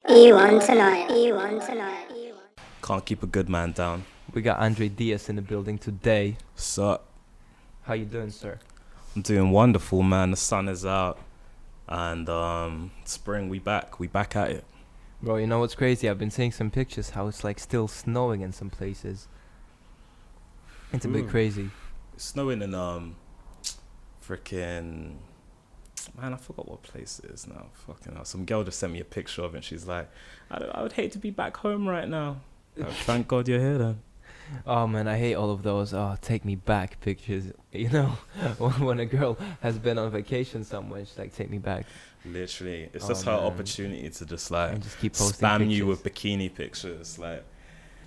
E1 tonight. E1 tonight. Can't keep a good man down. We got Andre Diaz in the building today. So, How you doing, sir? I'm doing wonderful, man. The sun is out. And spring, we back. We back at it. Bro, you know what's crazy? I've been seeing some pictures how it's like still snowing in some places. It's a bit crazy. It's snowing in freaking, man, I forgot what place it is now. Fucking hell. Some girl just sent me a picture of it and she's like, I would hate to be back home right now. Thank God you're here then. Oh man, I hate all of those take me back pictures. You know, when a girl has been on vacation somewhere, she's like, take me back. Literally, it's Oh, just her man. opportunity to just like And just keep posting spam pictures. you with bikini pictures. Like,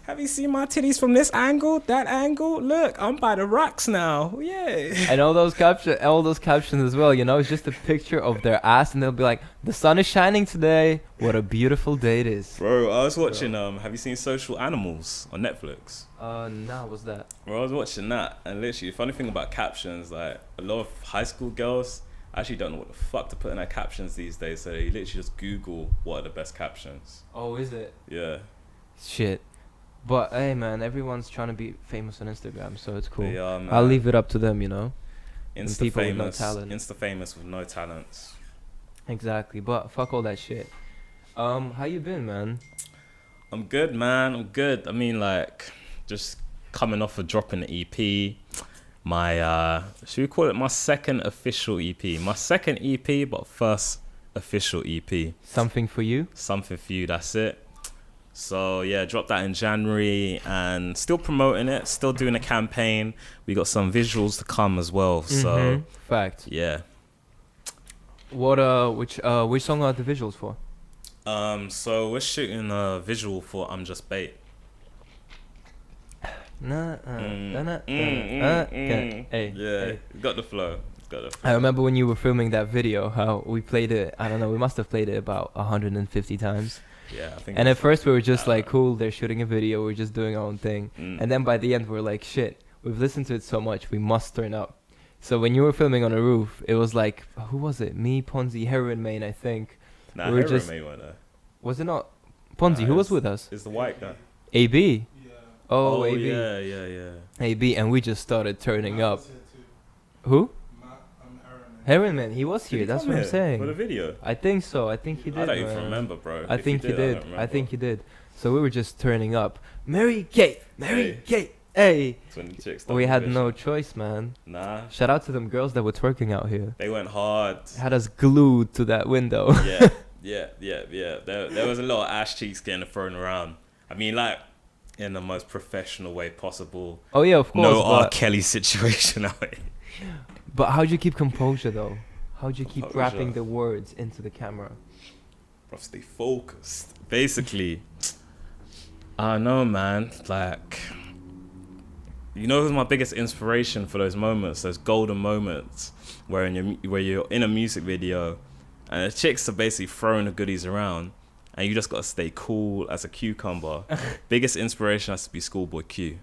have you seen my titties from this angle, that angle? Look, I'm by the rocks now. Yeah. And all those captions as well, you know, it's just a picture of their ass and they'll be like, the sun is shining today. What a beautiful day it is. Bro, I was watching have you seen Social Animals on Netflix? Nah, what's that? Bro, I was watching that, and literally the funny thing about captions, like a lot of high school girls actually don't know what the fuck to put in their captions these days, so they literally just Google what are the best captions. Oh, is it? Yeah. Shit. But hey man, everyone's trying to be famous on Instagram, so it's cool. They are, man. I'll leave it up to them, you know. Insta people with no famous, talent. Insta famous with no talents. Exactly. But fuck all that shit. How you been, man? I'm good, man. I'm good. I mean, like, just coming off of dropping the EP. My should we call it my second official EP? My second EP, but first official EP. Something for you? Something for you. That's it. So yeah, dropped that in January and still promoting it, still doing a campaign. We got some visuals to come as well. So Fact. yeah. What which song are the visuals for? So we're shooting a visual for I'm Just Bait. Hey, Yeah, hey. got the flow. I remember when you were filming that video, how we played it. I don't know, we must have played it about 150 times. Yeah, I think. And at first we were just like, cool, they're shooting a video, we're just doing our own thing. And then by the end we're like, shit, we've listened to it so much, we must turn up. So when you were filming on a roof, it was like, who was it? Me, Ponzi, Heroin Main, I think. Nah, we were Heroin just- May were there. Was it not? Ponzi, who was with us? It's the white guy. AB. Oh, AB. Yeah. AB, and we just started turning up. Who? Heroin Man, he was Did here. he That's come what I'm here saying. for the video. I think so. I think he did. I don't even man. remember, bro. I If think he I don't did. I remember. think he did. So we were just turning up. Mary Kate. Hey. Hey. It's when the chicks We started had bitching. no choice, man. Nah, Shout out to them girls that were twerking out here. they went hard. Had us glued to that window. Yeah. There was a lot of ass cheeks getting thrown around. I mean, like, in the most professional way possible. Oh yeah, of course. No R. but, Kelly situation out here. but how'd you keep composure though? How'd you keep Composure. rapping the words into the camera? Bro, stay focused. Basically, I don't know, man. Like, you know who's my biggest inspiration for those moments, those golden moments where you're in a music video and the chicks are basically throwing the goodies around and you just gotta stay cool as a cucumber. Biggest inspiration has to be Schoolboy Q.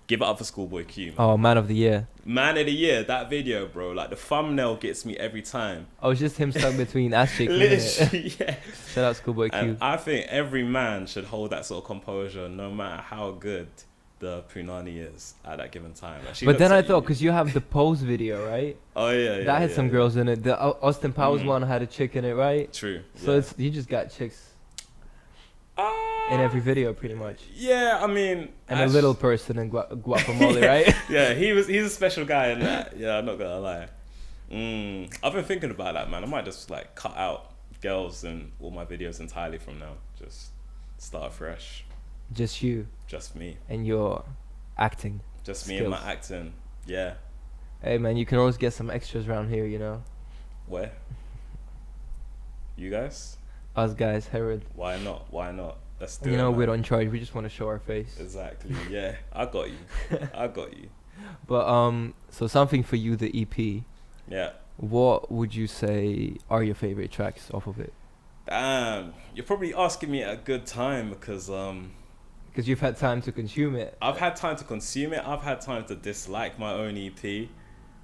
Give it up for Schoolboy Q, man. Oh, man of the year. Man of the year, that video, bro. Like, the thumbnail gets me every time. Oh, it's just him stuck between ass cheeks. isn't it? Literally, yeah. Shout out Schoolboy Q. And I think every man should hold that sort of composure, no matter how good the punani is at that given time. Like, she But looks then I at thought, you- because you have the pose video, right? oh yeah, That had some yeah. girls in it. The Austin Powers one had a chick in it, right? True. So it's you just got chicks in every video, pretty much. Yeah, I mean, And a little person in guacamole, right? Yeah, he's a special guy in that. Yeah, I'm not gonna lie. I've been thinking about that, man. I might just like cut out girls in all my videos entirely from now. Just start fresh. Just you Just me. and your acting. Just me and my Skills. acting. Yeah. Hey man, you can always get some extras around here, you know. Where? You guys? Us guys, Herod. Why not? Why not? Let's do it. You know, man. we're in charge. We just want to show our face. Exactly. Yeah, I got you. I got you. But so something for you, the EP. Yeah. What would you say are your favorite tracks off of it? Damn, you're probably asking me at a good time because Because you've had time to consume it. I've had time to consume it. I've had time to dislike my own EP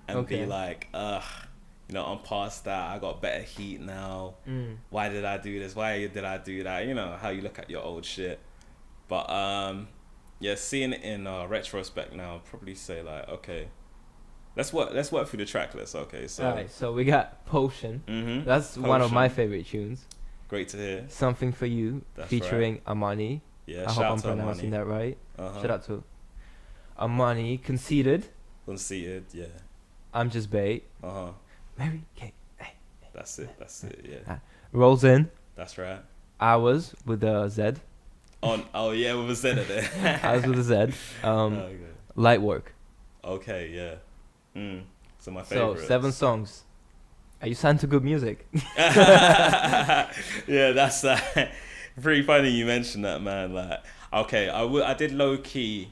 and Okay. be like, You know, I'm past that. I got better heat now. Why did I do this? Why did I do that? You know how you look at your old shit. But yeah, seeing it in retrospect now, I'll probably say like, okay, let's work through the track list. Okay, so Alright, so we got Potion. Mhm. That's one of my Potion. favorite tunes. Great to hear. Something for You, That's featuring Amani. Yeah, I hope shout I'm out to pronouncing Amani. that right. Uh-huh. Shout out to Amani. Conceited. Conceited, yeah. I'm Just Bait. Uh-huh. Mary Kate. That's it, yeah. Rolls In. That's right. Hours with a Z. Oh yeah, with a Z in there. Hours with a Z. Okay. Light Work. Okay, yeah. So my So favorites. 7 songs. Are you signed to good music? Yeah, that's pretty funny you mentioned that, man. Like, okay, I did low key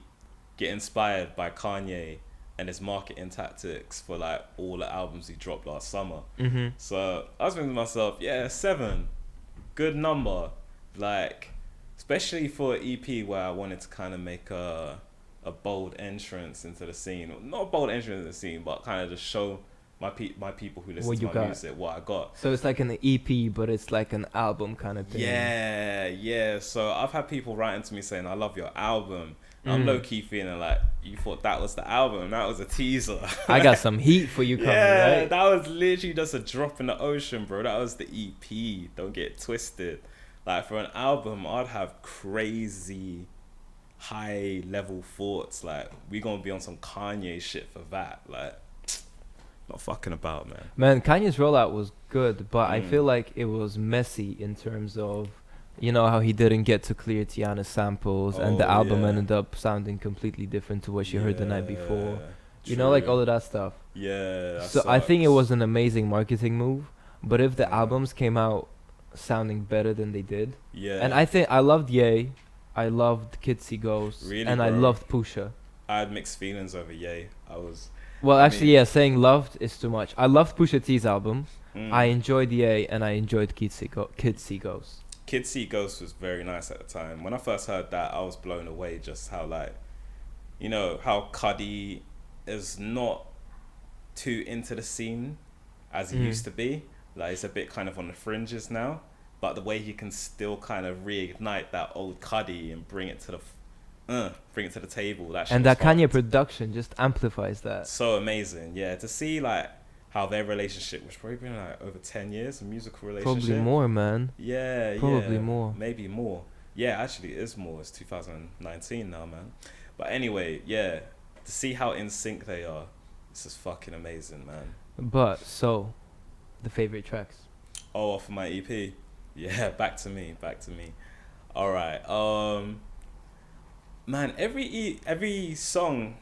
get inspired by Kanye and his marketing tactics for like all the albums he dropped last summer. Mm-hmm. So I was thinking to myself, yeah, 7, good number. Like, especially for an EP where I wanted to kind of make a bold entrance into the scene. Not a bold entrance into the scene, but kind of just show my people who listen What to you my got. music what I got. So it's like an EP, but it's like an album kind of thing. Yeah. So I've had people writing to me saying, I love your album. And I'm low key feeling like, you thought that was the album, that was a teaser. I got some heat for you coming, Yeah, right? that was literally just a drop in the ocean, bro. That was the EP. Don't get it twisted. Like, for an album, I'd have crazy high level thoughts. Like, we gonna be on some Kanye shit for that. Like, not fucking about, man. Man, Kanye's rollout was good, but I feel like it was messy in terms of, you know, how he didn't get to clear Tiana's samples, and the Oh, album yeah. ended up sounding completely different to what you heard the night before. Yeah, You know, like true. all of that stuff. Yeah. that So I think it sucks. was an amazing marketing move, but if the Yeah. albums came out sounding better than they did, Yeah. and I think I loved Ye, I loved Kitsy Ghost, Really, and I bro? loved Pusha. I had mixed feelings over Ye. Well, I actually, mean- yeah, saying loved is too much. I loved Pusha T's album. Mm. I enjoyed Ye, and I enjoyed Kitsy Ghost. Kids See Ghost was very nice at the time. When I first heard that, I was blown away just how, like, you know, how Cuddy is not too into the scene as he used to be. Like, he's a bit kind of on the fringes now. But the way he can still kind of reignite that old Cuddy and bring it to the table. That shit And was that Kanye fucked. production just amplifies that. So amazing, yeah. To see like how their relationship, which probably been like over 10 years, a musical relationship. Probably more, man. Yeah, Probably yeah. more. Maybe more. Yeah, actually it is more. It's 2019 now, man. But anyway, yeah. To see how in sync they are, this is fucking amazing, man. But, so, the favorite tracks. Oh, off of my EP. Yeah, back to me. Alright. Man, every song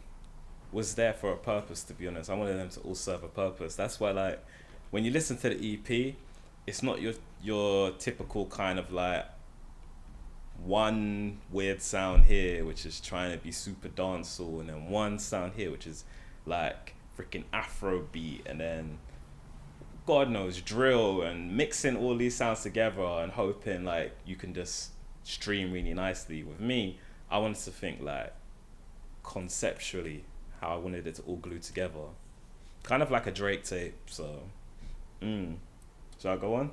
was there for a purpose, to be honest. I wanted them to all serve a purpose. That's why, like, when you listen to the EP, it's not your typical kind of like one weird sound here which is trying to be super dancehall, and then one sound here which is like freaking Afro beat, and then God knows drill, and mixing all these sounds together and hoping like you can just stream really nicely. With me, I wanted to think like conceptually how I wanted it to all glue together, kind of like a Drake tape. So should I go on?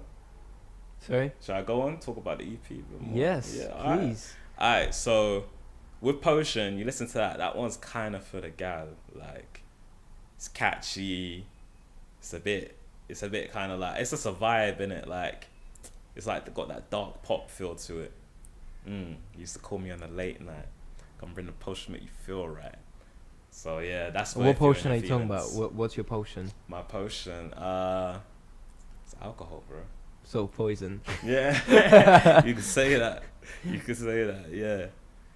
Sorry? Should I go on? Talk about the EP a bit more? Yes, Yeah, please. Alright, so with Potion, you listen to that one's kind of for the gal. Like, it's catchy. It's a bit kind of like, it's just a vibe, innit? Like, it's like they got that dark pop feel to it. Used to call me on a late night. Come bring the potion, make you feel right. So yeah, that's What potion are you talking about? What's your potion? My potion, it's alcohol, bro. So, poison. Yeah, you could say that. Yeah,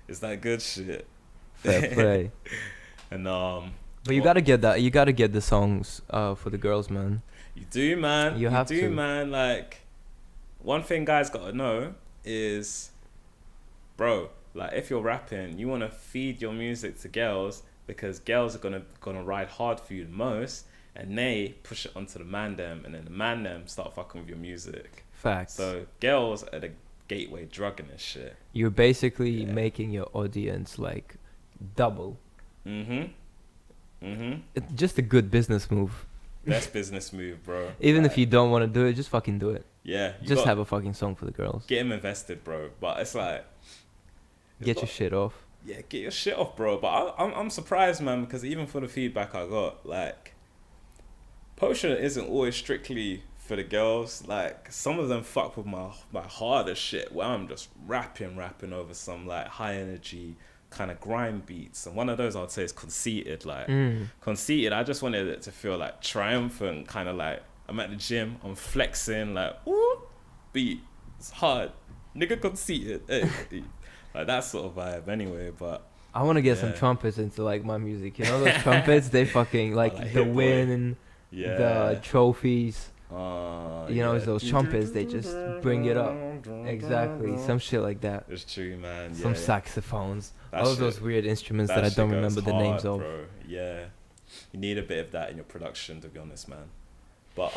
it's that good shit. Fair play. And But you gotta get that. You gotta get the songs for the girls, man. you do, man. You have do, to. man. Like, one thing guys gotta know is, bro, like, if you're rapping, you wanna feed your music to girls, because girls are gonna ride hard for you the most, and they push it onto the man them, and then the man them start fucking with your music. Facts. So girls are the gateway drug in this shit. You're basically Yeah. making your audience like double. It's just a good business move. Best business move, bro. Even if you don't want to do it, just fucking do it. Yeah. Just have a fucking song for the girls. Get him invested, bro. But it's like... Get your shit off. Yeah, get your shit off, bro. But I'm surprised, man, because even for the feedback I got, like... Potion isn't always strictly for the girls. Like, some of them fuck with my harder shit, where I'm just rapping over some, like, high energy... kind of grime beats, and one of those I would say is Conceited. Like Conceited, I just wanted it to feel like triumphant, kind of like I'm at the gym, I'm flexing, like ooh, beat, it's hard, nigga, Conceited, hey. Like that sort of vibe anyway. But I want to get some trumpets into like my music, you know, those trumpets, they fucking like the win and the trophies. You know, those trumpets, they just bring it up. Exactly, some shit like that. It's true, man. Some saxophones, all of those weird instruments that I don't remember the names of. Bro. Yeah, you need a bit of that in your production, to be honest, man. But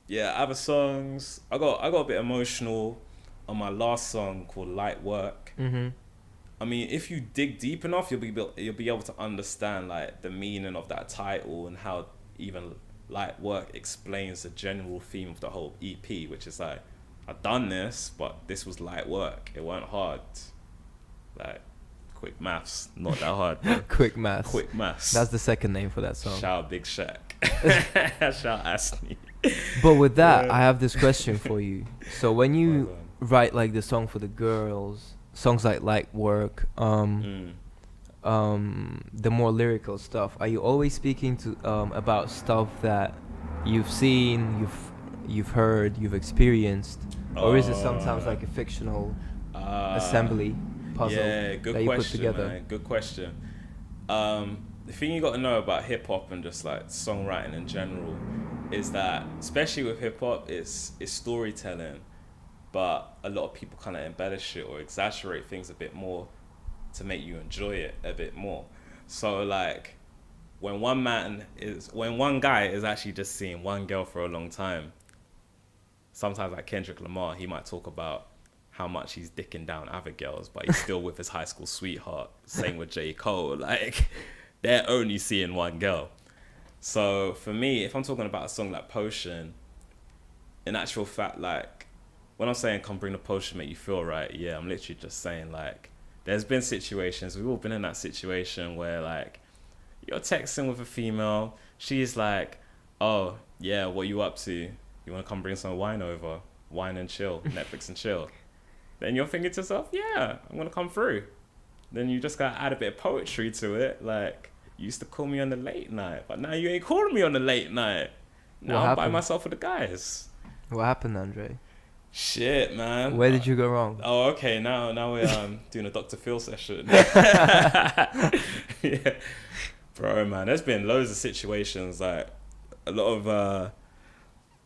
yeah, other songs. I got a bit emotional on my last song called Light Work. I mean, if you dig deep enough, you'll be able to understand like the meaning of that title and how even Light Work explains the general theme of the whole EP, which is like, I've done this, but this was light work. It weren't hard. Like, quick maths, not that hard. Bro. Quick maths. Quick maths. That's the second name for that song. Shout out Big Shaq. Shout out Asney. But with that, I have this question for you. So when you write like the song for the girls, songs like Light Work, the more lyrical stuff, are you always speaking to about stuff that you've seen, you've heard, you've experienced, or is it sometimes like a fictional assembly puzzle that you put together? Man. Good question. The thing you got to know about hip hop and just like songwriting in general is that, especially with hip hop, it's storytelling, but a lot of people kind of embellish it or exaggerate things a bit more to make you enjoy it a bit more. So like when one guy is actually just seeing one girl for a long time, sometimes like Kendrick Lamar, he might talk about how much he's dicking down other girls, but he's still with his high school sweetheart. Same with J. Cole, like they're only seeing one girl. So for me, if I'm talking about a song like Potion, in actual fact, like when I'm saying come bring the potion, make you feel right, yeah, I'm literally just saying like, there's been situations, we've all been in that situation where like you're texting with a female, she's like, oh yeah, what you up to? You want to come bring some wine over? Wine and chill, Netflix and chill. Then you're thinking to yourself, yeah, I'm going to come through. Then you just got to add a bit of poetry to it. Like, you used to call me on the late night, but now you ain't calling me on the late night. Now I'm by myself with the guys. What happened, Andre? Shit, man. Where did you go wrong? Oh, okay. Now we're doing a Dr. Phil session. Yeah. Bro, man, there's been loads of situations, like a lot of,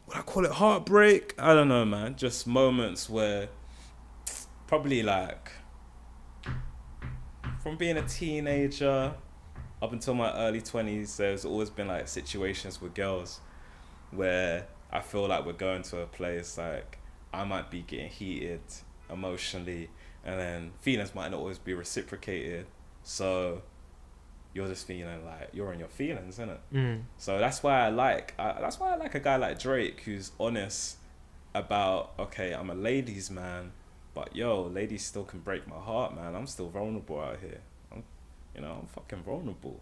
what I call it, heartbreak? I don't know, man. Just moments where probably like from being a teenager up until my early 20s, there's always been like situations with girls where I feel like we're going to a place like I might be getting heated emotionally, and then feelings might not always be reciprocated. So you're just feeling like you're in your feelings, innit? So that's why I like a guy like Drake who's honest about, okay, I'm a ladies man, but yo, ladies still can break my heart, man. I'm still vulnerable out here. I'm fucking vulnerable.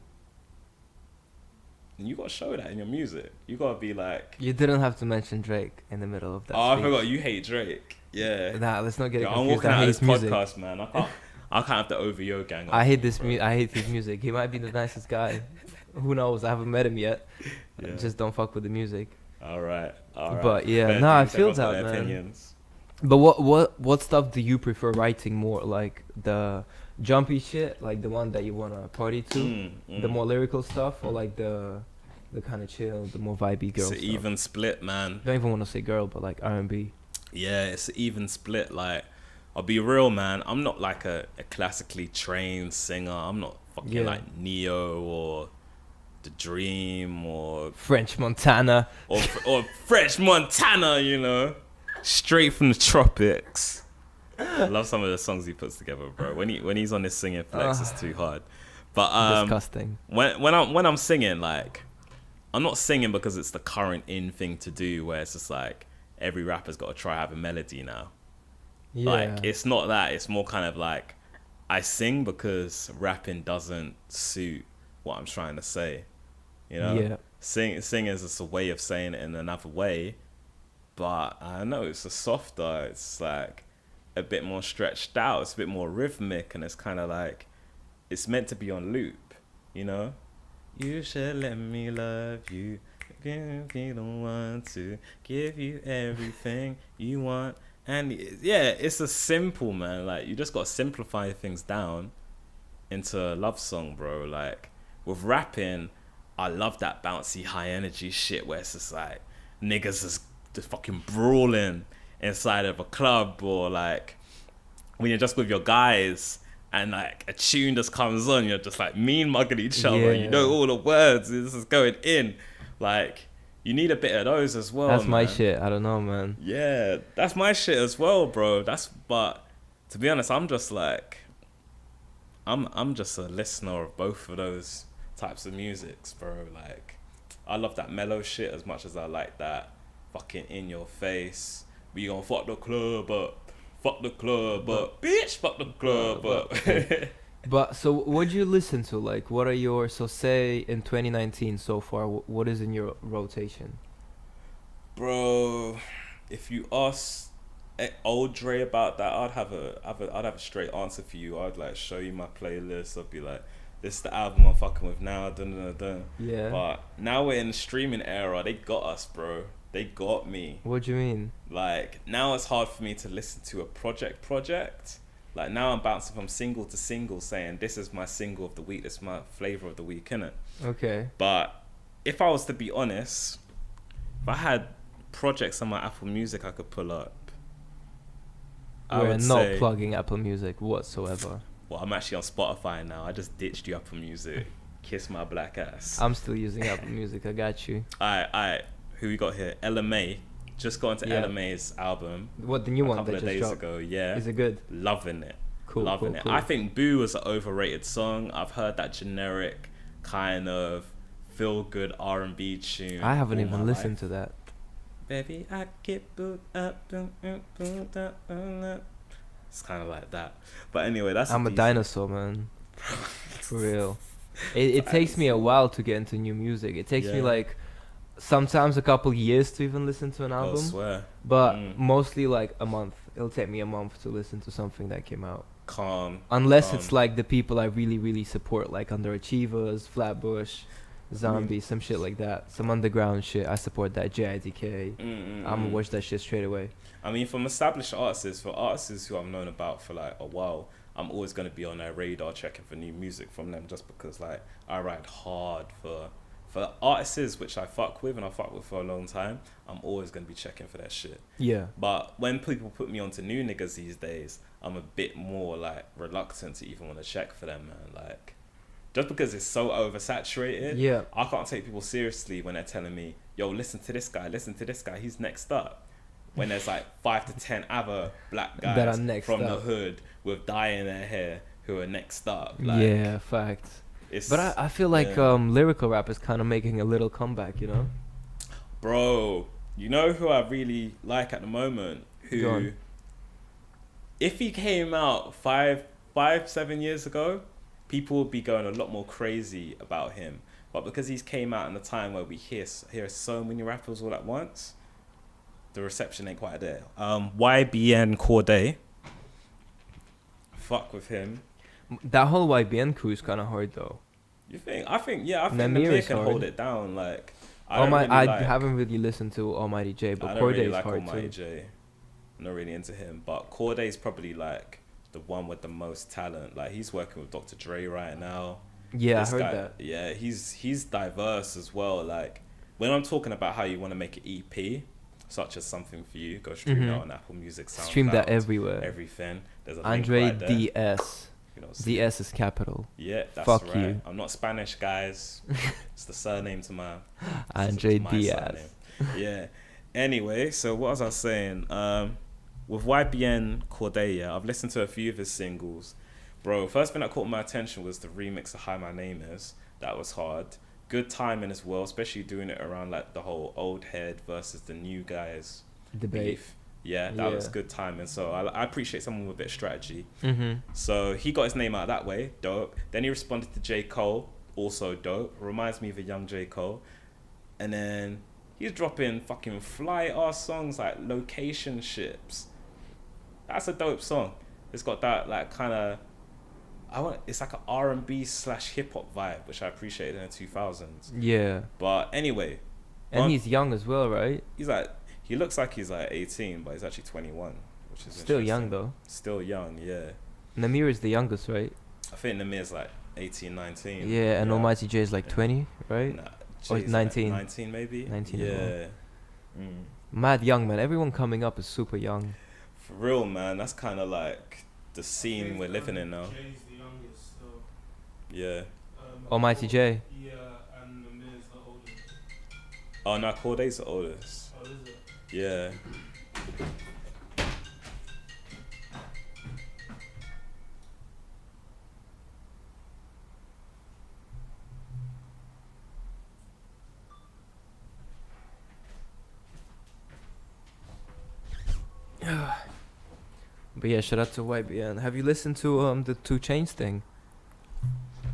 And you gotta show that in your music. You gotta be like... You didn't have to mention Drake in the middle of that speech. I forgot, you hate Drake. Yeah. Nah, let's not get it confused. I'm walking out of this podcast, man. I can't have the OVO gang. I hate his music. He might be the nicest guy. Who knows? I haven't met him yet. Yeah. Just don't fuck with the music. All right. But yeah, I feel that, man. Opinions. But what stuff do you prefer writing more? Like the jumpy shit, like the one that you wanna party to, the more lyrical stuff, or like the kind of chill, the more vibey girl stuff? It's an even split, man. I don't even want to say girl, but like R&B. Yeah, it's an even split. Like, I'll be real, man. I'm not like a classically trained singer. I'm not fucking like Neo or The Dream or French Montana or French Montana, you know, straight from the tropics. I love some of the songs he puts together, bro. When he's on this singing flex, it's too hard. But disgusting. When I'm singing, like, I'm not singing because it's the current in thing to do, where it's just like every rapper's got to try have a melody now. Yeah. Like, it's not that. It's more kind of like I sing because rapping doesn't suit what I'm trying to say. You know? Yeah. Sing is just a way of saying it in another way. But I don't know, it's a softer, it's like a bit more stretched out, it's a bit more rhythmic, and it's kind of like, it's meant to be on loop, you know? You should let me love you, if you don't want to give you everything you want. And yeah, it's a simple, man. Like, you just got to simplify things down into a love song, bro. Like, with rapping, I love that bouncy, high energy shit where it's just like niggas is just fucking brawling inside of a club, or like when you're just with your guys and like a tune just comes on, you're just like mean mugging each other. You know all the words. This is going in. Like, you need a bit of those as well. That's man. my shit. I don't know, man. Yeah, that's my shit as well, bro. But to be honest, I'm just like, I'm just a listener of both of those types of musics, bro. Like, I love that mellow shit as much as I like that fucking in your face. We gonna fuck the club up, bitch, fuck the club up. But so what do you listen to? Like, what are your, so say in 2019 so far, what is in your rotation? Bro, if you ask old Dre about that, I'd have a straight answer for you. I'd like show you my playlist. I'd be like, this is the album I'm fucking with now. Dun, dun, dun, dun. Yeah. But now we're in the streaming era. They got us, bro. They got me. What do you mean? Like, now it's hard for me to listen to a project. Like, now I'm bouncing from single to single, saying this is my single of the week, this is my flavor of the week, innit? Okay. But if I was to be honest, if I had projects on my Apple Music I could pull up, We're not plugging Apple Music whatsoever. Well, I'm actually on Spotify now. I just ditched you Apple Music. Kiss my black ass. I'm still using Apple Music. I got you. Alright. Who we got here? LMA. Just got into LMA's album. What, the new one that just dropped? A couple of days ago, yeah. Is it good? Loving it. Cool. I think Boo was an overrated song. I've heard that generic kind of feel good R&B tune. I haven't even listened to that. Baby, I get booed up. It's kind of like that. But anyway, I'm a dinosaur, man. For real. It takes me a while to get into new music. It takes me like sometimes a couple years to even listen to an album. I swear. But mostly like a month. It'll take me a month to listen to something that came out. Unless it's like the people I really, really support, like Underachievers, Flatbush, Zombie, some shit like that. Some underground shit. I support that. JIDK. I'm gonna watch that shit straight away. I mean, from established artists, for artists who I've known about for like a while, I'm always going to be on their radar checking for new music from them, just because like I ride hard for artists which I fuck with and I fuck with for a long time. I'm always going to be checking for that shit. Yeah. But when people put me onto new niggas these days, I'm a bit more like reluctant to even want to check for them, man. Like, just because it's so oversaturated, yeah, I can't take people seriously when they're telling me, yo, listen to this guy, he's next up. When there's like 5 to 10 other black guys from the hood with dye in their hair who are next up. Like, yeah, facts. But I feel like lyrical rap is kind of making a little comeback, you know? Bro, you know who I really like at the moment? Who, if he came out 7 years ago, people would be going a lot more crazy about him. But because he's came out in a time where we hear so many rappers all at once, the reception ain't quite there. YBN Corday. Fuck with him. That whole YBN crew is kind of hard though. You think? I think Namir can hold it down. Like, I haven't really listened to Almighty J, but Corday is hard Almighty J. I'm not really into him, but Corday's probably like the one with the most talent. Like, he's working with Dr. Dre right now. Yeah, I heard that. Yeah, he's diverse as well. Like, when I'm talking about how you want to make an EP, such as Something For You, go stream that on Apple Music, SoundCloud. Stream that everywhere. Everything. There's a Andre link right there. DS. You know, DS is capital. Yeah, that's Fuck right. you. I'm not Spanish, guys. It's the surname to my Andre DS. Surname. Yeah. Anyway, so what was I saying? With YBN Corday, I've listened to a few of his singles. Bro, first thing that caught my attention was the remix of Hi My Name Is. That was hard. good timing as well, especially doing it around like the whole old head versus the new guys Debate. beef. Yeah, that was good timing. So I appreciate someone with a bit of strategy. So he got his name out that way, dope. Then he responded to J. Cole, also dope. Reminds me of a young J. Cole. And then he's dropping fucking fly ass songs like Location Ships. That's a dope song. It's got that like kind of, it's like an R&B / hip hop vibe, which I appreciated in the 2000s. Yeah. But anyway. And he's young as well, right? He looks like he's like 18, but he's actually 21, which is still young though. Still young, yeah. Namir is the youngest, right? I think Namir's like 18, 19. Yeah, and Almighty J is like 20, right? Nah, or Jay's 19. Like 19 maybe. 19. Yeah. Mad young, man. Everyone coming up is super young. For real, man. That's kind of like the scene we're living in now. Jay's the youngest, so. Yeah. Almighty J. Yeah, and Namir's the oldest. Oh no, Corday's the oldest. Oh, is it? Yeah. But yeah, shout out to YBN. Have you listened to the 2 Chainz thing?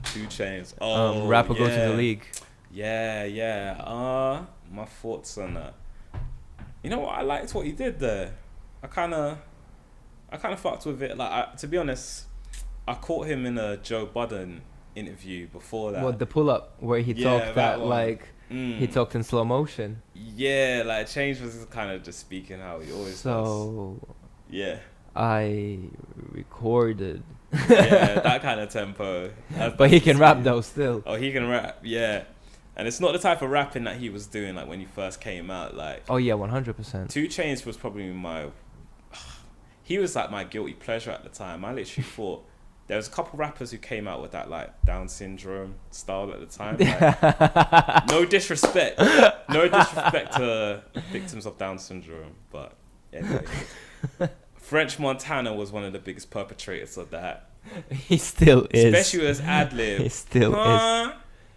2 Chainz. Oh, rapper yeah. go to the league. Yeah. My thoughts on that. You know what? I liked what he did there. I kind of fucked with it. Like, to be honest, I caught him in a Joe Budden interview before that. What, the pull up where he talked that like he talked in slow motion. Yeah, like Change was kind of just speaking how he always does. Yeah. I recorded. Yeah, that kind of tempo. But he can rap though still. Oh, he can rap, yeah. And it's not the type of rapping that he was doing like when he first came out. Like, oh yeah, 100%. 2 Chainz was probably he was like my guilty pleasure at the time. I literally thought there was a couple rappers who came out with that like Down syndrome style at the time. Like, no disrespect to victims of Down syndrome, but anyway. French Montana was one of the biggest perpetrators of that. He still is. Especially with his ad-lib. He still is.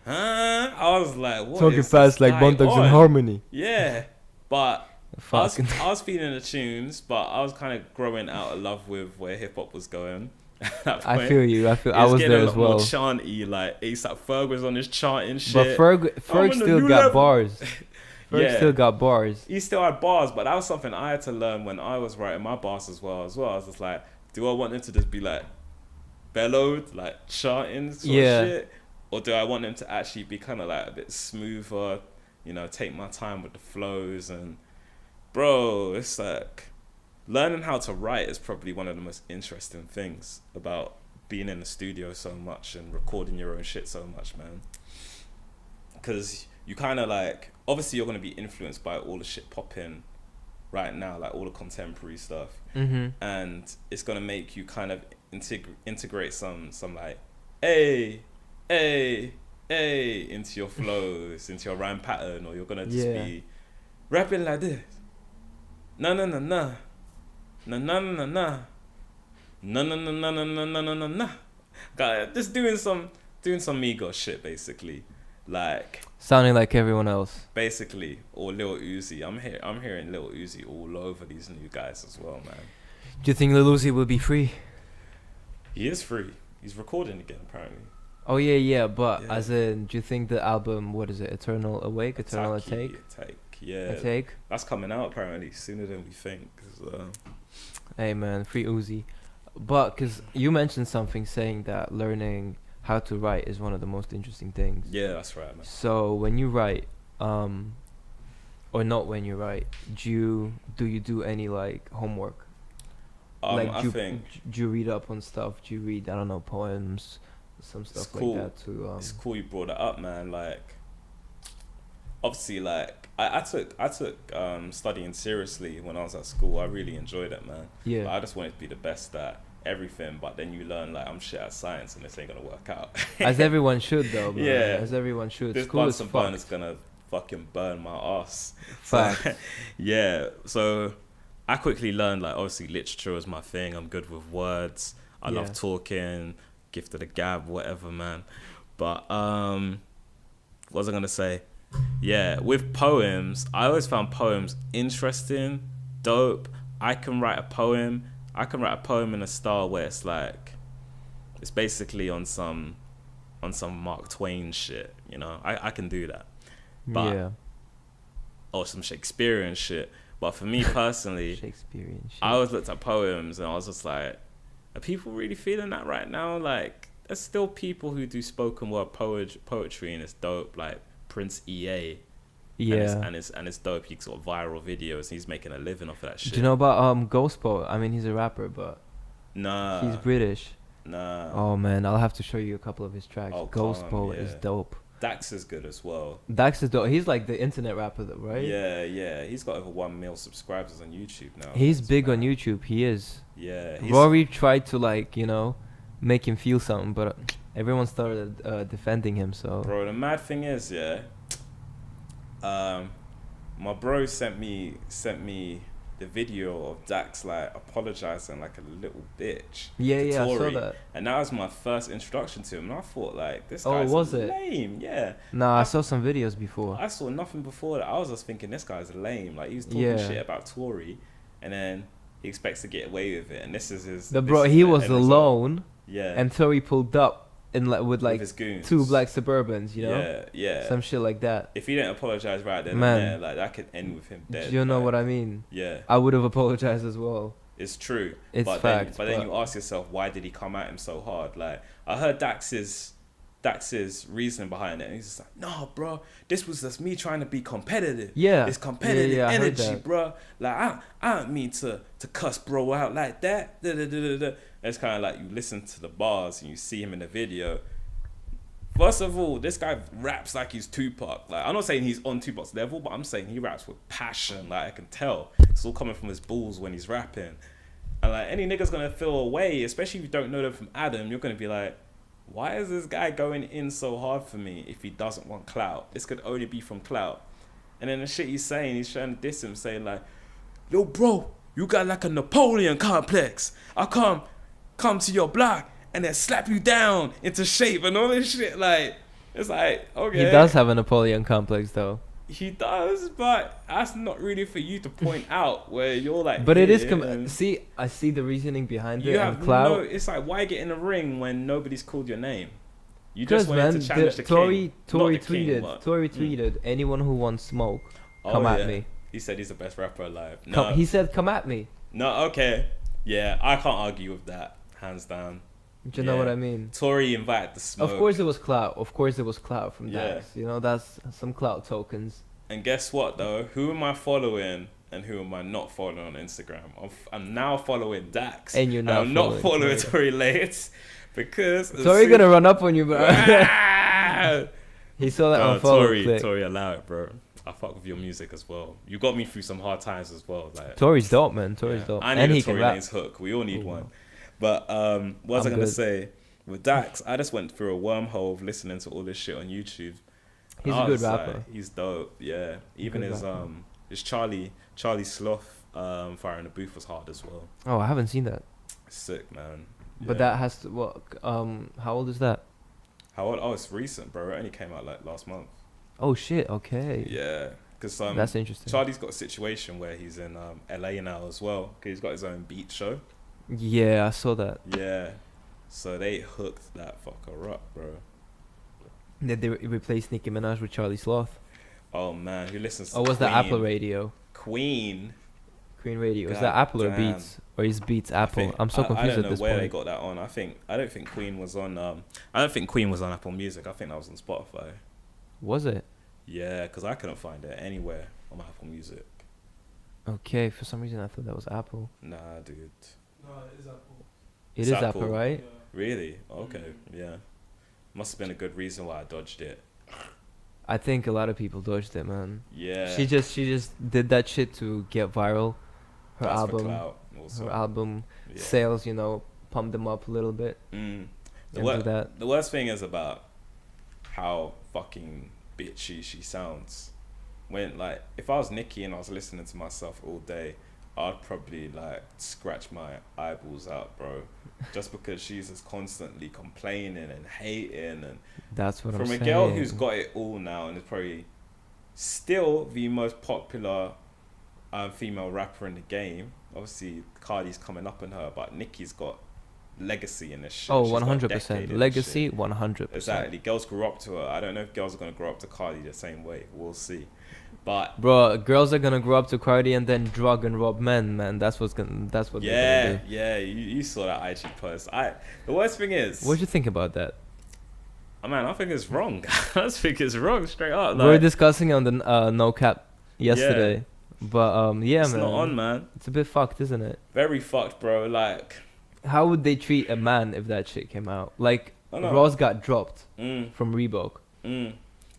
I was like, what talking is fast this like guy Bone Thugs on? and Harmony. Yeah, but I Fuck. was feeling the tunes, but I was kind of growing out of love with where hip hop was going. At that point. I feel you. I It was was getting there a as lot well. more chanty, like ASAP Ferg was on his chanting shit. But Ferg still got bars. Ferg Yeah. still got bars. He still had bars, but that was something I had to learn when I was writing my bars as well. I was just like, do I want them to just be like bellowed, like chanting sort of shit? Or do I want them to actually be kind of like a bit smoother, you know, take my time with the flows? And bro, it's like learning how to write is probably one of the most interesting things about being in the studio so much and recording your own shit so much, man. Because you kind of like, obviously you're going to be influenced by all the shit popping right now, like all the contemporary stuff. And it's going to make you kind of integrate some like, hey, into your flows, into your rhyme pattern, or you're going to just be rapping like this. Na na na na. Na na na na na. Na na na na na na na na na na. God, just doing some Migos shit basically. Like Sounding like everyone else. basically, or Lil Uzi. I'm hearing Lil Uzi all over these new guys as well, man. Do you think Lil Uzi will be free? He is free. He's recording again apparently. Oh yeah, but Yeah. as in, do you think the album, what is it, Eternal Awake, Eternal Attack, Take? yeah. Take? That's coming out apparently sooner than we think. Hey man, free Uzi. But because you mentioned something saying that learning how to write is one of the most interesting things. Yeah, that's right, man. So when you write, or not when you write, do you do any like homework? Like I think do you read up on stuff? Do you read, I don't know, poems, some stuff cool. like that too? It's cool you brought that up, man. Like, obviously, like I took studying seriously when I was at school. I really enjoyed it, man. Yeah. But I just wanted to be the best at everything. But then you learn like I'm shit at science, and this ain't gonna work out. As everyone should though, man. Yeah. As everyone should. This School is Bunsen burner is fucked. gonna fucking burn my ass. Fact. So, yeah. So I quickly learned like obviously literature is my thing. I'm good with words. I love talking, gift of the gab, whatever, man. But what was I gonna say? Yeah, with poems, I always found poems interesting, dope. I can write a poem in a style where it's like, it's basically on some Mark Twain shit, you know. I can do that. But, yeah. or some Shakespearean shit. But for me personally, Shakespearean shit. I always looked at poems and I was just like, are people really feeling that right now? Like, there's still people who do spoken word poetry and it's dope, like Prince EA. Yeah. And it's dope. He's got viral videos and he's making a living off of that shit. Do you know about Ghost Poet? I mean, he's a rapper, but Nah. he's British. Nah. Oh man, I'll have to show you a couple of his tracks. Oh, Ghost calm, Poet yeah. is dope. Dax is good as well. Dax is dope. He's like the internet rapper, though, right? Yeah. He's got over 1 million subscribers on YouTube now. He's It's big mad. on YouTube. He is. Yeah. Rory tried to like, you know, make him feel something, but everyone started defending him. So. Bro, the mad thing is, yeah. My bro sent me the video of Dax like apologizing like a little bitch. Yeah, to I saw Tory. that. And that was my first introduction to him, and I thought like this Oh, guy's was it? lame. Yeah. Nah, I saw some videos before. I saw nothing before that. I was just thinking this guy's lame. Like he was talking Yeah. shit about Tory, and then he expects to get away with it. And this is his. The this bro, is he the was end result. alone, Yeah. and Tory pulled up in with like his goons. 2 black Suburbans, you know, Yeah. some shit like that. If he didn't apologize right then Man. and there, like that could end with him dead. Do you know like, what I mean? Yeah. I would have apologized as well. It's true. It's but fact, then but- you ask yourself, why did he come at him so hard? Like I heard Dax's reasoning behind it, and he's just like, "No, bro, this was just me trying to be competitive. Yeah. It's competitive Yeah, I heard energy, that. bro. Like I don't mean to cuss bro out like that. Da, da, da, da, da." It's kind of like you listen to the bars and you see him in the video. First of all, this guy raps like he's Tupac. Like I'm not saying he's on Tupac's level, but I'm saying he raps with passion. Like I can tell it's all coming from his balls when he's rapping. And like any nigga's gonna feel away, especially if you don't know them from Adam. You're gonna be like, why is this guy going in so hard for me if he doesn't want clout? This could only be from clout. And then the shit he's saying, he's trying to diss him, saying like, yo bro, you got like a Napoleon complex. I come to your block and then slap you down into shape and all this shit. Like, it's like, okay. He does have a Napoleon complex, though. He does, but that's not really for you to point out where you're like. But it is. and See, I see the reasoning behind you it. have And clout. no. It's like, why get in the ring when nobody's called your name? You just Because wanted man, to challenge the Tory king. Not the king, tweeted. but- Tory tweeted. Anyone who wants smoke, Oh, come at yeah. me. He said he's the best rapper alive. No, Come, he said, "Come at me." no, okay, yeah, I can't argue with that, hands down. Do you know Yeah. what I mean? Tory invited the smoke. Of course, it was clout. Of course, it was clout from Yeah. Dax. You know, that's some clout tokens. And guess what though? Who am I following and who am I not following on Instagram? I'm now following Dax. And you're now I'm not following Tory. Tory Lanez because Tory gonna run up on you, bro. Ah! He saw that No, on follow Tory, click. Tory, allow it, bro. I fuck with your music as well. You got me through some hard times as well. Like Tory's dope, man. Tory's yeah. dope, I need and a he Tory can rap. Lanez hook. We all need Ooh. one. But what was I I'm gonna good. say? With Dax, I just went through a wormhole of listening to all this shit on YouTube. He's I a good was like, rapper. he's dope, yeah. Even Good his rapper. his Charlie Sloth Fire in the Booth was hard as well. Oh, I haven't seen that. Sick, man. But Yeah. that has to. What? How old is that? How old? Oh, it's recent, bro. It only came out like last month. Oh shit. Okay. Yeah, because That's interesting. Charlie's got a situation where he's in LA now as well. Cause he's got his own beat show. Yeah, I saw that. Yeah, so they hooked that fucker up, bro. Did they replace Nicki Minaj with Charlie Sloth? Oh man, who listens to Or was that Queen? Apple Radio? Queen. Queen Radio. Is God that Apple or damn. Beats? Or is Beats Apple? think- I'm so confused I don't at know this where point. they got that on. I don't think Queen was on. I don't think Queen was on Apple Music. I think that was on Spotify. Was it? Yeah, because I couldn't find it anywhere on my Apple Music. Okay, for some reason I thought that was Apple. Nah, dude. No, it is Apple. It It's is Apple. Apple, right? Yeah. Really? Okay. Yeah. Must have been a good reason why I dodged it. I think a lot of people dodged it, man. Yeah. She just did that shit to get viral. Her That's for album, clout also. her album Yeah. sales, you know, pumped them up a little bit. Mm. The, And do that. the worst thing is about how fucking bitchy she sounds. When like if I was Nicki and I was listening to myself all day, I'd probably like scratch my eyeballs out, bro, just because she's just constantly complaining and hating, and That's what I'm from saying. a girl who's got it all now and is probably still the most popular female rapper in the game. Obviously, Cardi's coming up on her, but Nicki's got legacy in this shit. Oh, She's got a 100%. decade in this Legacy, shit. 100%. Exactly. Girls grew up to her. I don't know if girls are gonna grow up to Cardi the same way. We'll see. But Bro, girls are gonna grow up to Cardi and then drug and rob men, man. That's what they're gonna do. yeah. You saw that IG post. The worst thing is, What'd you think about that? man, I think it's wrong. I just think it's wrong straight up. We were Like, discussing on the No Cap yesterday, but yeah, it's man, not on, man. it's a bit fucked, isn't it? Very fucked, bro. Like, How would they treat a man if that shit came out? Like, I know. Ross got dropped mm, from Reebok. and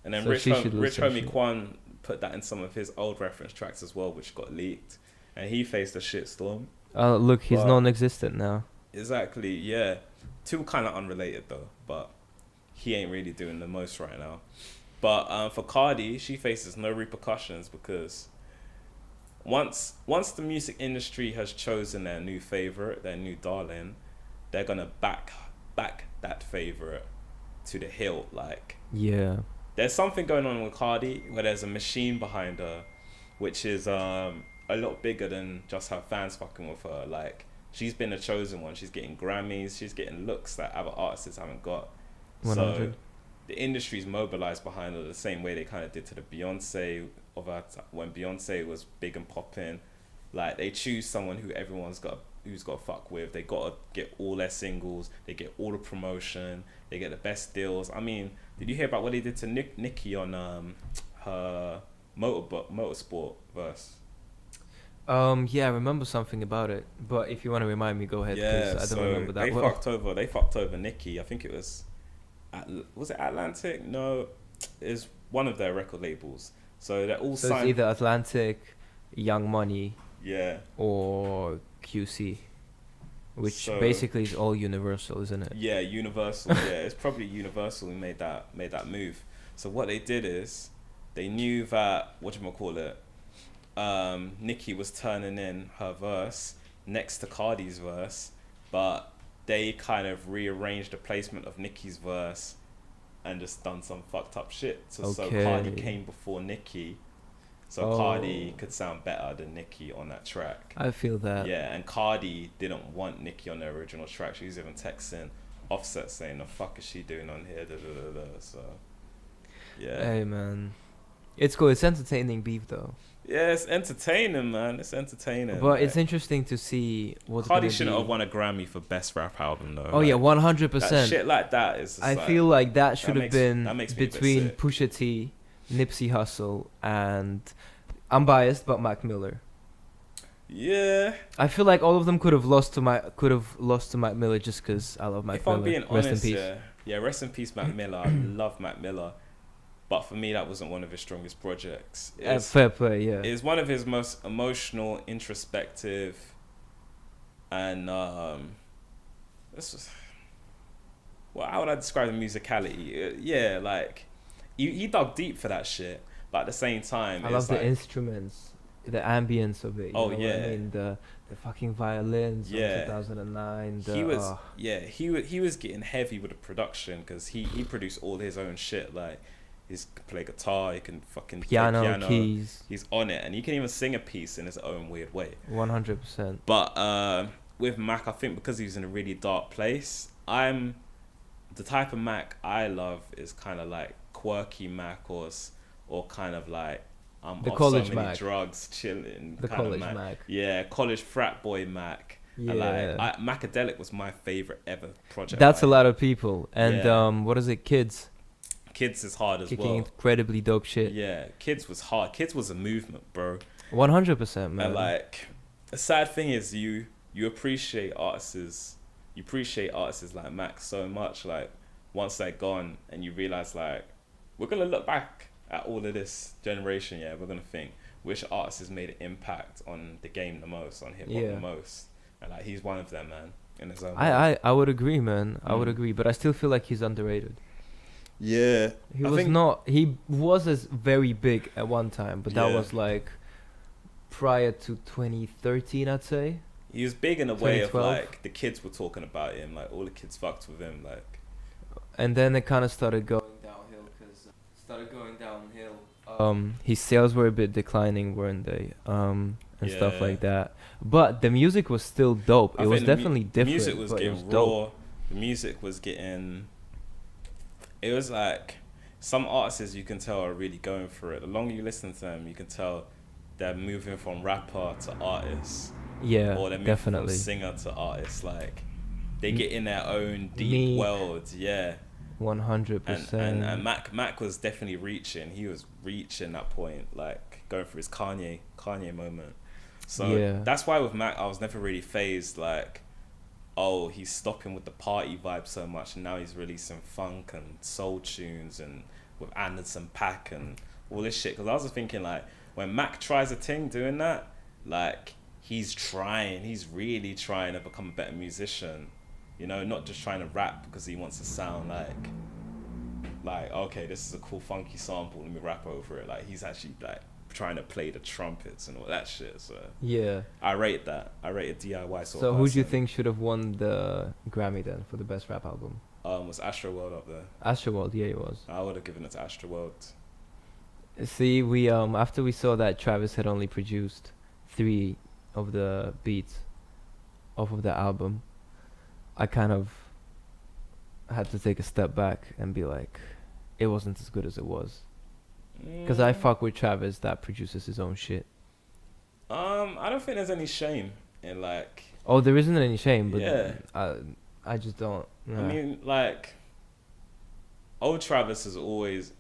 then So she should lose Rich some Homie shit. Quan put that in some of his old reference tracks as well, which got leaked, and he faced a shitstorm. Look, he's Wow. non-existent now. Exactly, yeah. Two kind of unrelated though, but he ain't really doing the most right now. But for Cardi, she faces no repercussions because once the music industry has chosen their new favorite, their new darling, they're gonna back that favorite to the hilt. Like, Yeah. there's something going on with Cardi where there's a machine behind her, which is a lot bigger than just her fans fucking with her. Like, she's been a chosen one. She's getting Grammys. She's getting looks that other artists haven't got. 100. So the industry's mobilized behind her the same way they kind of did to the Beyonce of her when Beyonce was big and popping. Like, they choose someone who's got to fuck with. They got to get all their singles. They get all the promotion. They get the best deals. I mean, did you hear about what they did to Nicki on her motorsport verse? Yeah, I remember something about it. But if you want to remind me, go ahead. Yeah, 'Cause I so don't remember that they well. fucked over Nicki. I think it was it Atlantic? No, it's one of their record labels. So they're all So it's signed. either Atlantic, Young Money, Yeah. or QC, which So- basically is all Universal, isn't it? Yeah, Universal. Yeah, it's probably Universal who made that move. So what they did is they knew that Nicki was turning in her verse next to Cardi's verse, but they kind of rearranged the placement of Nicki's verse and just done some fucked up shit. So Cardi Okay. came before Nicki, so Oh. Cardi could sound better than Nicki on that track. I feel that. Yeah, and Cardi didn't want Nicki on the original track. She was even texting Offset saying, "The fuck is she doing on here?" Da, da, da, da. So, yeah, Hey, man. It's cool. It's entertaining beef, though. yeah, it's entertaining, man. It's entertaining. But it's like, interesting to see what's Cardi gonna shouldn't be. have won a Grammy for best rap album though. Oh yeah, Like, 100%. that shit like that is. Just I like, feel like that should have makes- been that makes me a bit between sick. Pusha T, Nipsey Hussle, and I'm biased, but Mac Miller. Yeah, I feel like all of them could have lost to Mac Miller just because I love Mac if Miller. I'm being Rest honest, in peace. yeah, rest in peace, Mac Miller. I love Mac Miller, but for me, that wasn't one of his strongest projects. It's- Fair play, yeah. Is one of his most emotional, introspective, and this was, well, how would I describe the musicality? Yeah, like he dug deep for that shit, but at the same time, I it's love the like, instruments, the ambience of it. You Oh, know what yeah. I mean, the fucking violins. Yeah. Of 2009. he was he was getting heavy with the production because he produced all his own shit. Like, he can play guitar, he can fucking piano, play piano, keys. he's on it, and he can even sing a piece in his own weird way. 100%. But with Mac, I think because he's in a really dark place, the type of Mac I love is kind of like quirky Mac or kind of like I'm The off college so many Mac. drugs, chilling. The kind of college Mac. Yeah, college frat boy Mac. Yeah. And like Macadelic was my favorite ever project. That's a like, lot of people. And Yeah. what is it? Kids Kids is hard as kicking well. incredibly dope shit. Yeah, Kids was hard. Kids was a movement, bro. 100%, man. And like, the sad thing is you appreciate artists like Mac so much. Like, once they're gone and you realize, like, we're gonna look back at all of this generation. Yeah, we're gonna think which artist has made an impact on the game the most, on hip hop Yeah. the most, and like he's one of them, man. In his own way. I would agree, man. I would Mm. agree, but I still feel like he's underrated. Yeah, He was very big at one time, but that Yeah. was like prior to 2013, I'd say. He was big in a way of 2012. like the kids were talking about him, like all the kids fucked with him, like. And then it kind of started going downhill his sales were a bit declining, weren't they? And stuff Yeah. like that. But the music was still dope. I It was think the definitely different. Music was but it getting was dope. raw. The music was getting. It was like some artists you can tell are really going for it. The longer you listen to them, you can tell they're moving from rapper to artist, Yeah, or they're moving definitely. from singer to artist. Like they M- get in their own deep me- world. Yeah. 100%. And Mac was definitely reaching. He was reaching that point, like going through his Kanye moment. So Yeah. that's why with Mac, I was never really phased. Like, oh, he's stopping with the party vibe so much, and now he's releasing funk and soul tunes and with Anderson .Paak and all this shit. Because I was just thinking, like, when Mac tries a thing doing that, like he's really trying to become a better musician. You know, not just trying to rap because he wants to sound like okay, this is a cool funky sample, let me rap over it. Like he's actually like trying to play the trumpets and all that shit. So Yeah. I rate that. I rate a DIY sort So of who do you person. think should have won the Grammy then for the best rap album? Was Astroworld up there? Astroworld, yeah, it was. I would have given it to Astroworld. See, we after we saw that Travis had only produced 3 of the beats off of the album, I kind of had to take a step back and be like, it wasn't as good as it was. Because I fuck with Travis that produces his own shit. I don't think there's any shame in like. Oh, there isn't any shame, but Yeah. I just don't. I mean, like, old Travis has always,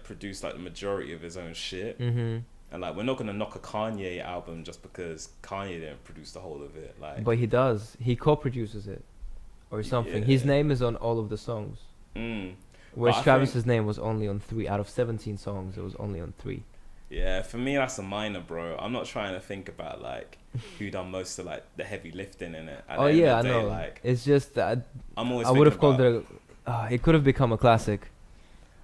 produced like the majority of his own shit. Mm-hmm. And like, we're not gonna knock a Kanye album just because Kanye didn't produce the whole of it. Like, But he does. He co-produces it, or something. His Yeah. name is on all of the songs. But Whereas I Travis's name was only on 3 out of 17 songs. It was only on 3. yeah, for me that's a minor, bro. I'm not trying to think about like who done most of like the heavy lifting in it. At the Oh end yeah, of I the day, know. Like, It's just that I'm always. I would have thinking called about, it. It could have become a classic.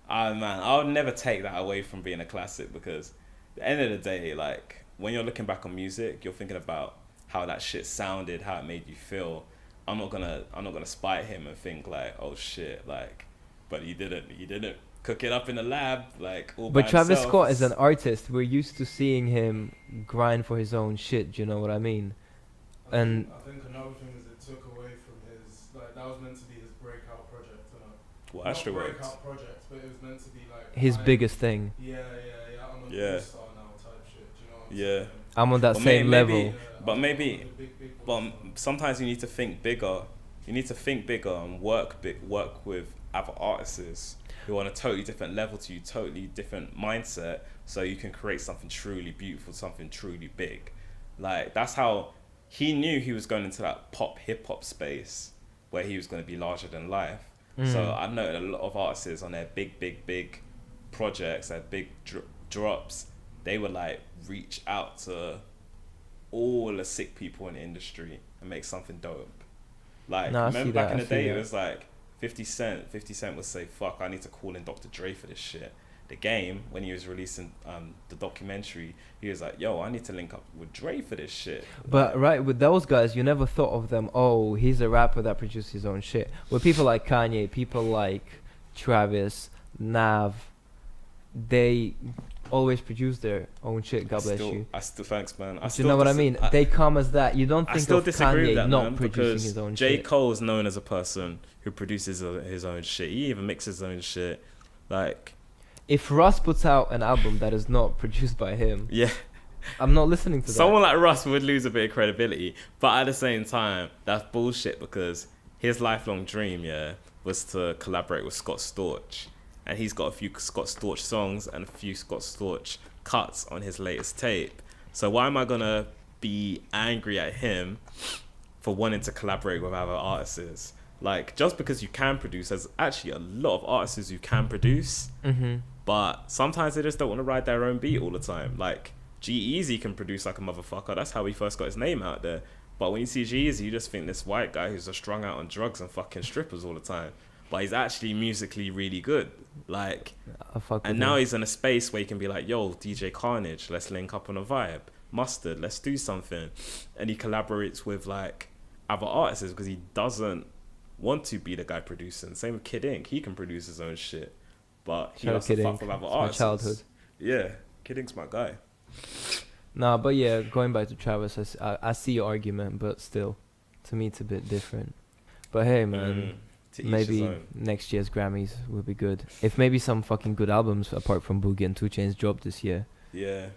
Oh man, I would never take that away from being a classic because at the end of the day, like when you're looking back on music, you're thinking about how that shit sounded, how it made you feel. I'm not gonna spite him and think like, oh shit, like, but he didn't cook it up in the lab, like all But by Travis himself. Scott is an artist. We're used to seeing him grind for his own shit. Do you know what I mean? And I think another thing is it took away from his, like, that was meant to be his breakout project. Well, Not Astroworld. breakout project, but it was meant to be like his high- biggest thing. Yeah, I'm an Yeah. all-star now type shit. Do you know what I'm Yeah. saying? I'm on that Well, same maybe- level. but I'm maybe- on the big But boys. sometimes you need to think bigger. You need to think bigger and work with other artists who are on a totally different level to you, totally different mindset, so you can create something truly beautiful, something truly big. Like that's how he knew he was going into that pop hip hop space where he was going to be larger than life. So I've noted a lot of artists on their big projects, their big drops, they would like reach out to all the sick people in the industry and make something dope. Like, No, I remember see back that, in I the see day, that. it was like 50 Cent would say, fuck, I need to call in Dr. Dre for this shit. The Game, when he was releasing the documentary, he was like, yo, I need to link up with Dre for this shit. But right, with those guys, you never thought of them, oh, he's a rapper that produces his own shit. With people like Kanye, people like Travis, Nav, they always produce their own shit, God bless you. I still, thanks, man. Do you know what I mean? They come as that. You don't I think still of disagree Kanye with that, not man, producing because his own J. shit. Cole is known as a person who produces his own shit. He even mixes his own shit. Like, If Russ puts out an album that is not produced by him, yeah. I'm not listening to that. Someone like Russ would lose a bit of credibility, but at the same time, that's bullshit because his lifelong dream, was to collaborate with Scott Storch, and he's got a few Scott Storch songs and a few Scott Storch cuts on his latest tape. So why am I gonna be angry at him for wanting to collaborate with other artists? Like, just because you can produce, there's actually a lot of artists who can produce, but sometimes they just don't want to ride their own beat all the time. Like, G-Eazy can produce like a motherfucker. That's how he first got his name out there. But when you see G-Eazy, you just think this white guy who's just strung out on drugs and fucking strippers all the time. But he's actually musically really good. Like, I fuck and with now him. he's in a space where he can be like, yo, DJ Carnage, let's link up on a vibe. Mustard, let's do something. And he collaborates with like other artists because he doesn't want to be the guy producing. Same with Kid Ink, he can produce his own shit, but he Shout out has to Kid fuck Ink. with other It's my artists. childhood. Yeah, Kid Ink's my guy. Nah, but yeah, going back to Travis, I see your argument, but still, to me it's a bit different. But hey, man, To each his maybe own. next year's Grammys will be good. If maybe some fucking good albums apart from Boogie and 2 Chainz drop this year. Yeah.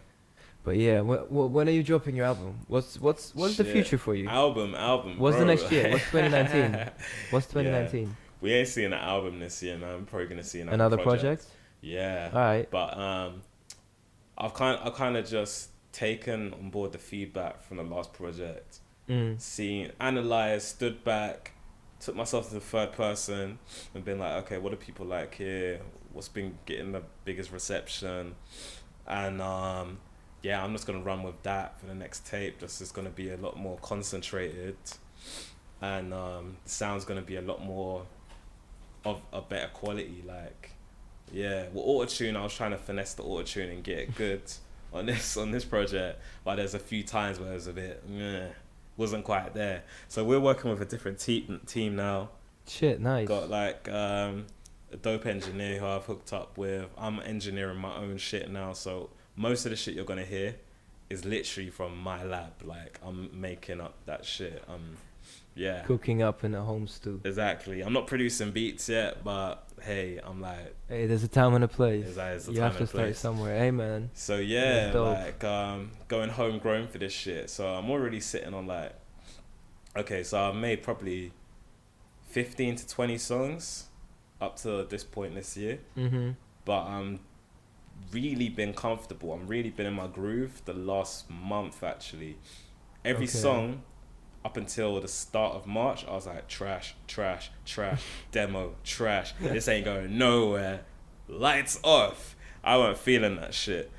But yeah, when are you dropping your album? What's the Shit. future for you? Album, What's bro. the next year? What's 2019? What's 2019? We ain't seeing an album this year, man. I'm probably gonna see Another project? Yeah. All right. But I've kind of just taken on board the feedback from the last project, seen, analyzed, stood back, took myself to the third person, and been like, okay, what do people like here? What's been getting the biggest reception? And yeah, I'm just gonna run with that for the next tape. Just it's gonna be a lot more concentrated, and the sound's gonna be a lot more of a better quality. Like, yeah, with autotune, I was trying to finesse the autotune and get it good on this project, but there's a few times where it was a bit wasn't quite there. So we're working with a different team now. Shit, nice. Got like a dope engineer who I've hooked up with. I'm engineering my own shit now, so most of the shit you're gonna hear is literally from my lab. Like, I'm making up that shit. Yeah. Cooking up in a home stew. Exactly. I'm not producing beats yet, but hey, I'm like, Hey, there's a time and a place. there's a You time have to and start place. somewhere. Hey, man. So yeah, That's dope. like going homegrown for this shit. So I'm already sitting on like, okay, so I've made probably 15 to 20 songs up to this point this year. Mm-hmm. But I'm really been comfortable. I'm really been in my groove the last month actually. Every Okay. song up until the start of March, I was like, trash, demo, trash. This ain't going nowhere. Lights off. I wasn't feeling that shit.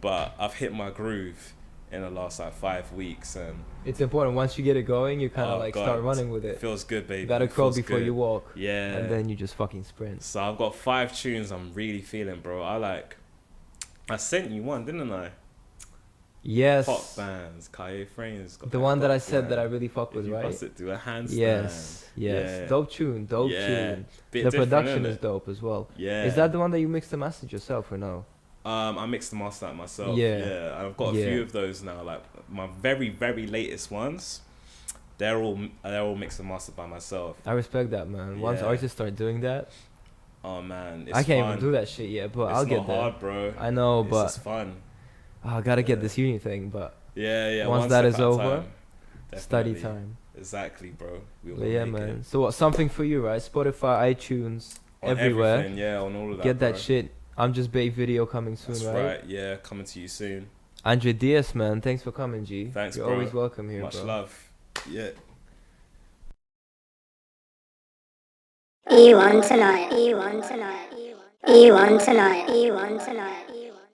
But I've hit my groove in the last like 5 weeks, and It's important. Once you get it going, you kind of like God, start running with it. feels good, baby. You gotta It crawl feels before good. you walk. Yeah. And then you just fucking sprint. So I've got 5 tunes I'm really feeling, bro. I sent you one, didn't I? Yes. Pop bands, Kaye Frames. got The one that I pop said that I band. really fuck with, If you right? bust it to a handstand. Yes. Yeah. Dope tune. Dope Yeah. tune. Bit The different, production innit? is dope as well. Yeah. Is that the one that you mixed and mastered yourself or no? I mixed the master out myself. Yeah. Yeah. I've got a Yeah. few of those now. Like my very, very latest ones, they're all mixed and mastered by myself. I respect that, man. Once Yeah. artists start doing that, Oh man, it's I can't fun. even do that shit yet, but It's I'll not get there. hard, bro. I know, It's but just fun. I gotta get Yeah. this uni thing, but Yeah. once one that step is at a over, time. study Definitely. time. Exactly, bro. We'll But yeah, make man. it. So what, something for you, right? Spotify, iTunes, On everywhere. everything, yeah, on all of that. Get that bro. shit. I'm Just Bait video coming soon, That's right? right. Yeah, coming to you soon. Andre Diaz, man. Thanks for coming, G. Thanks, You're bro. always welcome here, Much bro. love. Yeah. E1 tonight. E1 tonight. E1 tonight. E1 tonight.